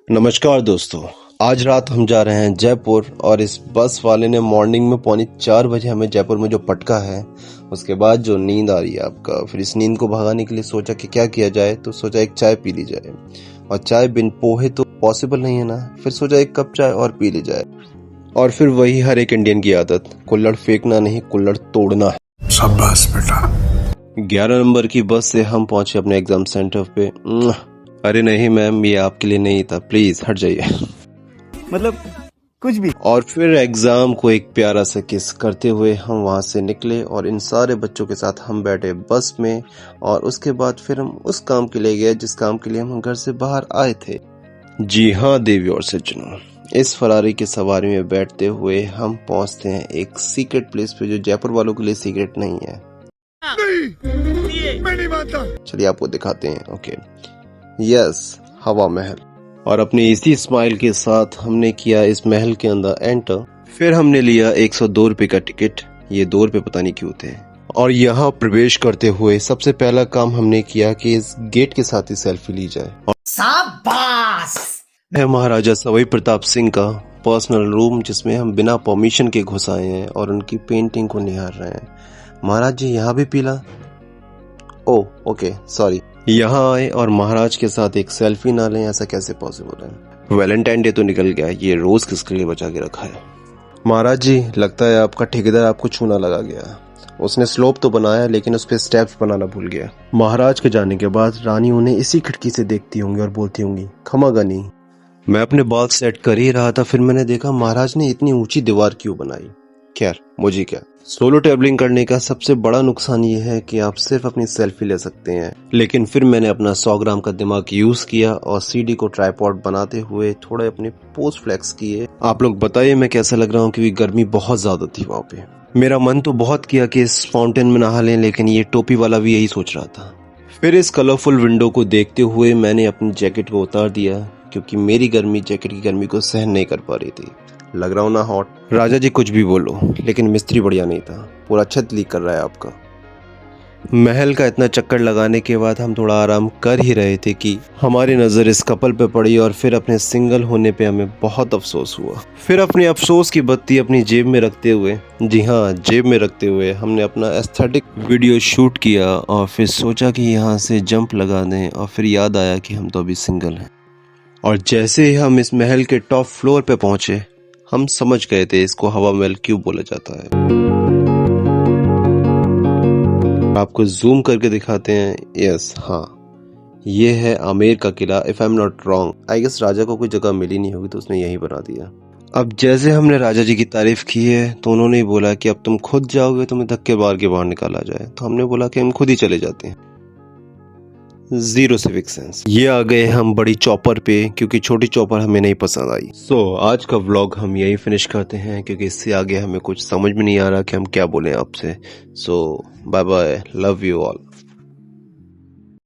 नमस्कार दोस्तों, आज रात हम जा रहे हैं जयपुर और इस बस वाले ने मॉर्निंग में 3:45 हमें जयपुर में जो पटका है, उसके बाद जो नींद आ रही है आपका, फिर इस नींद को भगाने के लिए सोचा कि क्या किया जाए, तो सोचा एक चाय पी ली जाए। और चाय बिन पोहे तो पॉसिबल नहीं है ना, फिर सोचा एक कप चाय और पी ली जाए। और फिर वही हर एक इंडियन की आदत, कुल्हड़ फेंकना नहीं कुल्हड़ तोड़ना है। शाबाश बेटा। 11 नंबर की बस से हम पहुंचे अपने एग्जाम सेंटर पे। अरे नहीं मैम, ये आपके लिए नहीं था, प्लीज हट जाइए। मतलब कुछ भी। और फिर एग्जाम को एक प्यारा सा किस करते हुए हम वहां से निकले और इन सारे बच्चों के साथ हम बैठे बस में। और उसके बाद फिर हम उस काम के लिए गए जिस काम के लिए हम घर से बाहर आए थे। जी हाँ देवी और सज्जनों, इस फरारी की सवारी में बैठते हुए हम पहुंचते हैं एक सीक्रेट प्लेस पे जो जयपुर वालों के लिए सीक्रेट नहीं है। नहीं, मैं नहीं मानता। चलिए आपको दिखाते हैं। ओके, यस, हवा महल। और अपनी इसी स्माइल के साथ हमने किया इस महल के अंदर एंटर। फिर हमने लिया 102 रुपए का टिकट, ये 2 रुपए पता नहीं क्यों थे। और यहाँ प्रवेश करते हुए सबसे पहला काम हमने किया कि इस गेट के साथ ही सेल्फी ली जाए। और शाबाश। है महाराजा सवाई प्रताप सिंह का पर्सनल रूम, जिसमें हम बिना परमिशन के घुस आए हैं और उनकी पेंटिंग को निहार रहे हैं। महाराज जी यहाँ भी पीला? ओ ओके, सॉरी। यहाँ आए और महाराज के साथ एक सेल्फी ना लें, ऐसा कैसे पॉसिबल है? वैलेंटाइन डे तो निकल गया, ये रोज किसके लिए बचा के रखा है? महाराज जी, लगता है आपका ठेकेदार आपको चूना लगा गया। उसने स्लोप तो बनाया लेकिन उस पर स्टेप्स बनाना भूल गया। महाराज के जाने के बाद रानी उन्हें इसी खिड़की से देखती होंगी और बोलती होंगी, खमागनी। मैं अपने बाल सेट कर ही रहा था, फिर मैंने देखा महाराज ने इतनी ऊंची दीवार क्यों बनाई। खैर मुझे क्या, सोलो ट्रैवलिंग करने का सबसे बड़ा नुकसान ये है कि आप सिर्फ अपनी सेल्फी ले सकते हैं। लेकिन फिर मैंने अपना 100 ग्राम का दिमाग यूज किया और सीडी को ट्राइपॉड बनाते हुए थोड़े अपने पोस्ट फ्लेक्स किए। आप लोग बताइए मैं कैसा लग रहा हूँ, क्योंकि गर्मी बहुत ज्यादा थी वहाँ पे। मेरा मन तो बहुत किया कि इस फाउंटेन में नहा लें, लेकिन ये टोपी वाला भी यही सोच रहा था। फिर इस कलरफुल विंडो को देखते हुए मैंने अपनी जैकेट को उतार दिया, क्योंकि मेरी गर्मी जैकेट की गर्मी को सहन नहीं कर पा रही थी। लग रहा हूं ना हॉट? राजा जी कुछ भी बोलो, लेकिन मिस्त्री बढ़िया नहीं था, पूरा छत लीक कर रहा है आपका। महल का इतना चक्कर लगाने के बाद हम थोड़ा आराम कर ही रहे थे कि हमारी नजर इस कपल पे पड़ी और फिर अपने सिंगल होने पे हमें बहुत अफसोस हुआ। फिर अपने अफसोस की बत्ती अपनी जेब में रखते हुए, जी हाँ जेब में रखते हुए, हमने अपना एस्थेटिक वीडियो शूट किया और फिर सोचा कि यहाँ से जंप लगा दें। और फिर याद आया कि हम तो अभी सिंगल हैं। और जैसे ही हम इस महल के टॉप फ्लोर पे पहुंचे, हम समझ गए थे इसको हवा महल क्यों बोला जाता है। आपको जूम करके दिखाते हैं। यस, हाँ, ये है आमेर का किला। If I am not wrong, I guess राजा को कोई जगह मिली नहीं होगी तो उसने यही बना दिया। अब जैसे हमने राजा जी की तारीफ की है तो उन्होंने बोला कि अब तुम खुद जाओगे, तुम्हें धक्के मार के बाहर निकाला जाए। तो हमने बोला कि हम खुद ही चले जाते हैं। Zero civic sense. ये आ गए हम बड़ी चॉपर पे, क्योंकि छोटी चॉपर हमें नहीं पसंद आई। आज का व्लॉग हम यही फिनिश करते हैं, क्योंकि इससे आगे हमें कुछ समझ में नहीं आ रहा कि हम क्या बोलें आपसे। Bye bye, love you all.